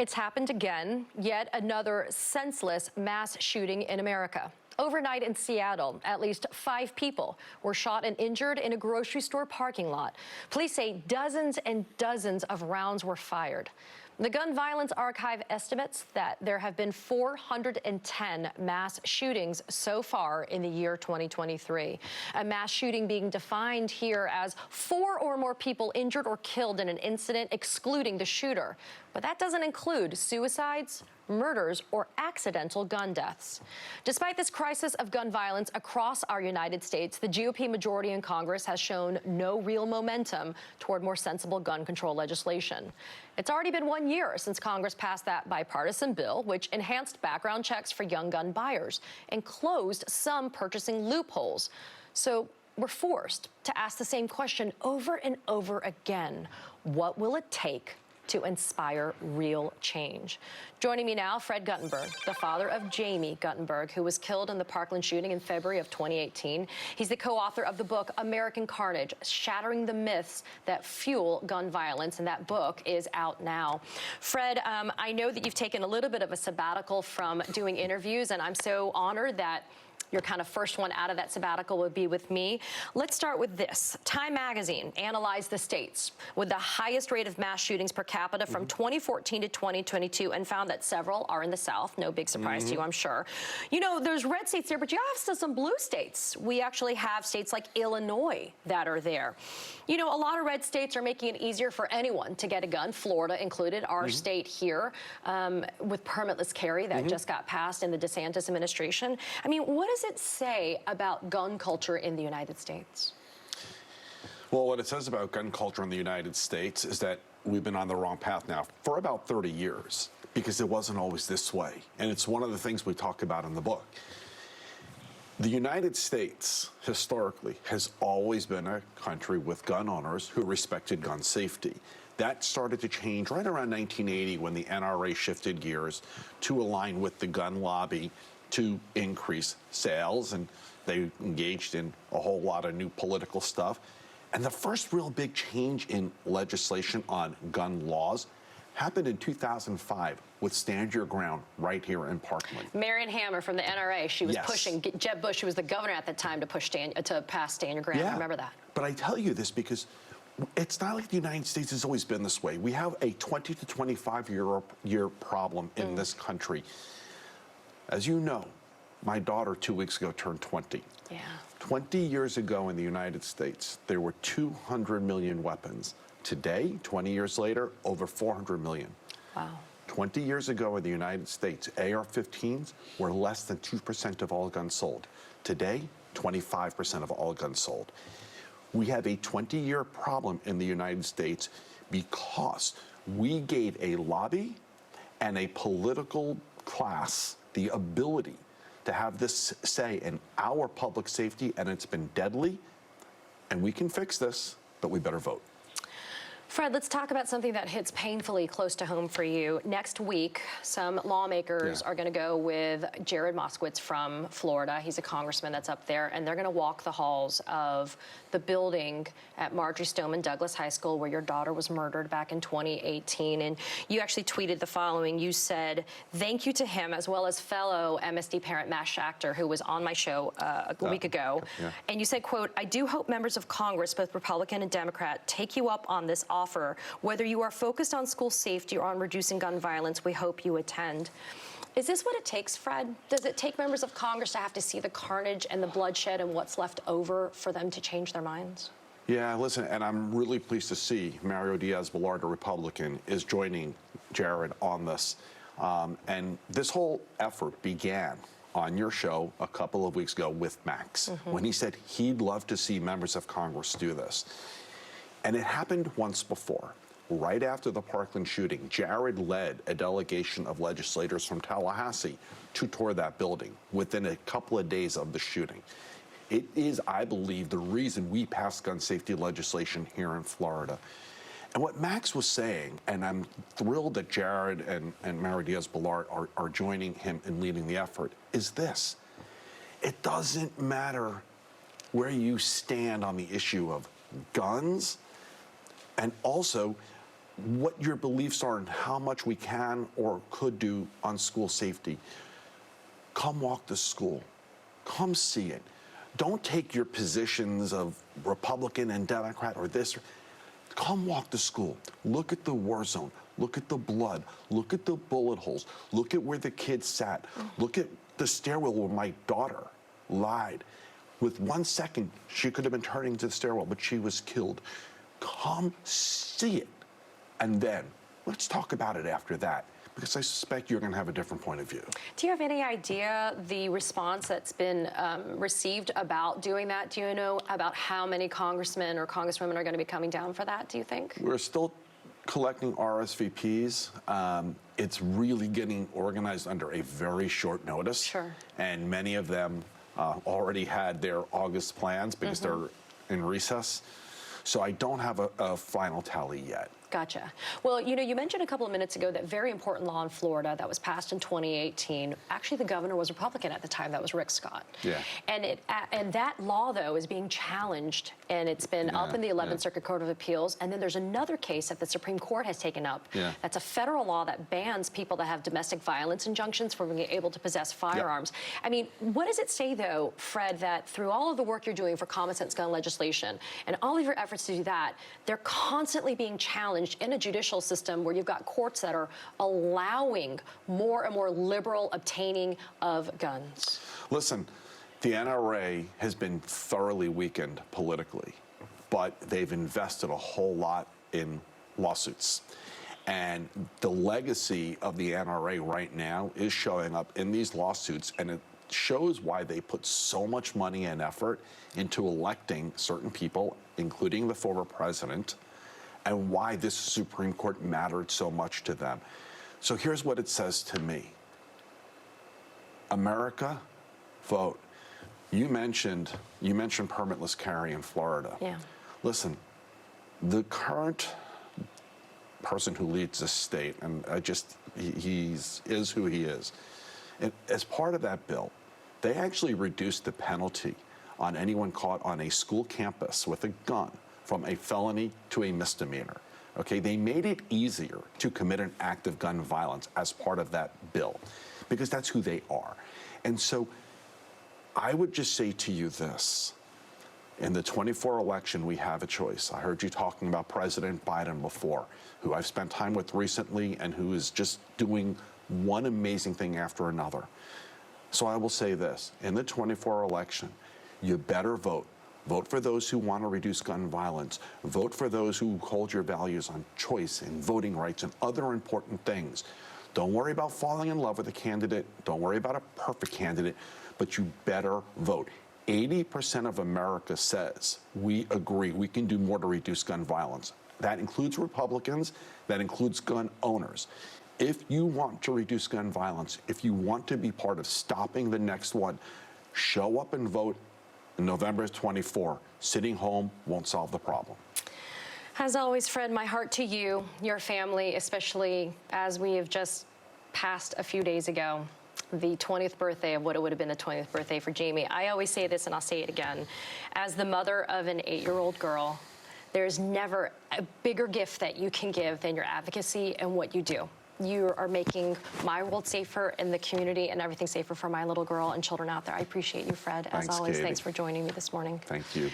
It's happened again, yet another senseless mass shooting in America. Overnight in Seattle, at least 5 people were shot and injured in a grocery store parking lot. Police say dozens and dozens of rounds were fired. The Gun Violence Archive estimates that there have been 410 mass shootings so far in the year 2023. A mass shooting being defined here as 4 or more people injured or killed in an incident, excluding the shooter. But that doesn't include suicides, murders, or accidental gun deaths. Despite this crisis of gun violence across our United States, the GOP majority in Congress has shown no real momentum toward more sensible gun control legislation. It's already been 1 year since Congress passed that bipartisan bill, which enhanced background checks for young gun buyers and closed some purchasing loopholes. So we're forced to ask the same question over and over again. What will it take to inspire real change? Joining me now, Fred Guttenberg, the father of Jamie Guttenberg, who was killed in the Parkland shooting in February of 2018. He's the co-author of the book American Carnage, Shattering the Myths That Fuel Gun Violence, and that book is out now. Fred, I know that you've taken a little bit of a sabbatical from doing interviews, and I'm so honored that your kind of first one out of that sabbatical would be with me. Let's start with this. Time magazine analyzed the states with the highest rate of mass shootings per capita from 2014 to 2022 and found that several are in the South. No big surprise to you, I'm sure. You know, there's red states there, but you have still some blue states. We actually have states like Illinois that are there. You know, a lot of red states are making it easier for anyone to get a gun, Florida included, our state here, with permitless carry that just got passed in the DeSantis administration. I mean, what does it say about gun culture in the United States? Well, what it says about gun culture in the United States is that we've been on the wrong path now for about 30 years because it wasn't always this way. And it's one of the things we talk about in the book. The United States, historically, has always been a country with gun owners who respected gun safety. That started to change right around 1980 when the NRA shifted gears to align with the gun lobby to increase sales, and they engaged in a whole lot of new political stuff. And the first real big change in legislation on gun laws happened in 2005 with Stand Your Ground right here in Parkland. Marion Hammer from the NRA, she was pushing Jeb Bush, who was the governor at the time, to pass Stand Your Ground. I remember that. But I tell you this because it's not like the United States has always been this way. We have a 20 to 25-year problem in this country. As you know, my daughter 2 weeks ago turned 20. Yeah. 20 years ago in the United States, there were 200 million weapons. Today, 20 years later, over 400 million. Wow. 20 years ago in the United States, AR-15s were less than 2% of all guns sold. Today, 25% of all guns sold. We have a 20-year problem in the United States because we gave a lobby and a political class the ability to have this say in our public safety, and it's been deadly, and we can fix this, but we better vote. Fred, let's talk about something that hits painfully close to home for you. Next week, some lawmakers are going to go with Jared Moskowitz from Florida. He's a congressman that's up there, and they're going to walk the halls of the building at Marjory Stoneman Douglas High School where your daughter was murdered back in 2018. And you actually tweeted the following. You said, thank you to him, as well as fellow MSD parent Matt Schachter, who was on my show a week ago. And you said, quote, I do hope members of Congress, both Republican and Democrat, take you up on this offer. Whether you are focused on school safety or on reducing gun violence, we hope you attend. Is this what it takes, Fred? Does it take members of Congress to have to see the carnage and the bloodshed and what's left over for them to change their minds? Yeah, listen, and I'm really pleased to see Mario Diaz-Balart, a Republican, is joining Jared on this. And this whole effort began on your show a couple of weeks ago with Max, when he said he'd love to see members of Congress do this. And it happened once before. Right after the Parkland shooting, Jared led a delegation of legislators from Tallahassee to tour that building within a couple of days of the shooting. It is, I believe, the reason we passed gun safety legislation here in Florida. And what Max was saying, and I'm thrilled that Jared and Mario Diaz-Balart are joining him in leading the effort, is this. It doesn't matter where you stand on the issue of guns, and also what your beliefs are and how much we can or could do on school safety, come walk the school. Come see it. Don't take your positions of Republican and Democrat or this. Come walk the school. Look at the war zone. Look at the blood. Look at the bullet holes. Look at where the kids sat. Look at the stairwell where my daughter lied. With 1 second, she could have been turning to the stairwell, but she was killed. Come see it. And then let's talk about it after that, because I suspect you're going to have a different point of view. Do you have any idea the response that's been received about doing that? Do you know about how many congressmen or congresswomen are going to be coming down for that, do you think? We're still collecting RSVPs. It's really getting organized under a very short notice. Sure. And many of them already had their August plans because they're in recess. So I don't have a final tally yet. Gotcha. Well, you know, you mentioned a couple of minutes ago that very important law in Florida that was passed in 2018. Actually, the governor was Republican at the time. That was Rick Scott. Yeah. And that law, though, is being challenged, and it's been up in the 11th Circuit Court of Appeals. And then there's another case that the Supreme Court has taken up. Yeah. That's a federal law that bans people that have domestic violence injunctions from being able to possess firearms. I mean, what does it say, though, Fred, that through all of the work you're doing for common sense gun legislation and all of your efforts to do that, they're constantly being challenged in a judicial system where you've got courts that are allowing more and more liberal obtaining of guns? Listen, the NRA has been thoroughly weakened politically, but they've invested a whole lot in lawsuits. And the legacy of the NRA right now is showing up in these lawsuits, and it shows why they put so much money and effort into electing certain people, including the former president, and why this Supreme Court mattered so much to them. So here's what it says to me. America, vote. You mentioned permitless carry in Florida. Yeah. Listen, the current person who leads this state, and he is who he is, and as part of that bill, they actually reduced the penalty on anyone caught on a school campus with a gun from a felony to a misdemeanor. Okay, they made it easier to commit an act of gun violence as part of that bill, because that's who they are. And so I would just say to you this. In the 24 election, we have a choice. I heard you talking about President Biden before, who I've spent time with recently and who is just doing one amazing thing after another. So I will say this, in the 24 election, you better vote. Vote for those who want to reduce gun violence. Vote for those who hold your values on choice and voting rights and other important things. Don't worry about falling in love with a candidate. Don't worry about a perfect candidate, but you better vote. 80% of America says we agree we can do more to reduce gun violence. That includes Republicans, that includes gun owners. If you want to reduce gun violence, if you want to be part of stopping the next one, show up and vote on November 24. Sitting home won't solve the problem. As always, Fred, my heart to you, your family, especially as we have just passed a few days ago, the 20th birthday of what it would have been the 20th birthday for Jamie. I always say this, and I'll say it again. As the mother of an 8-year-old girl, there's never a bigger gift that you can give than your advocacy and what you do. You are making my world safer and the community and everything safer for my little girl and children out there. I appreciate you, Fred. As always, Katie. thanks for joining me this morning. Thank you.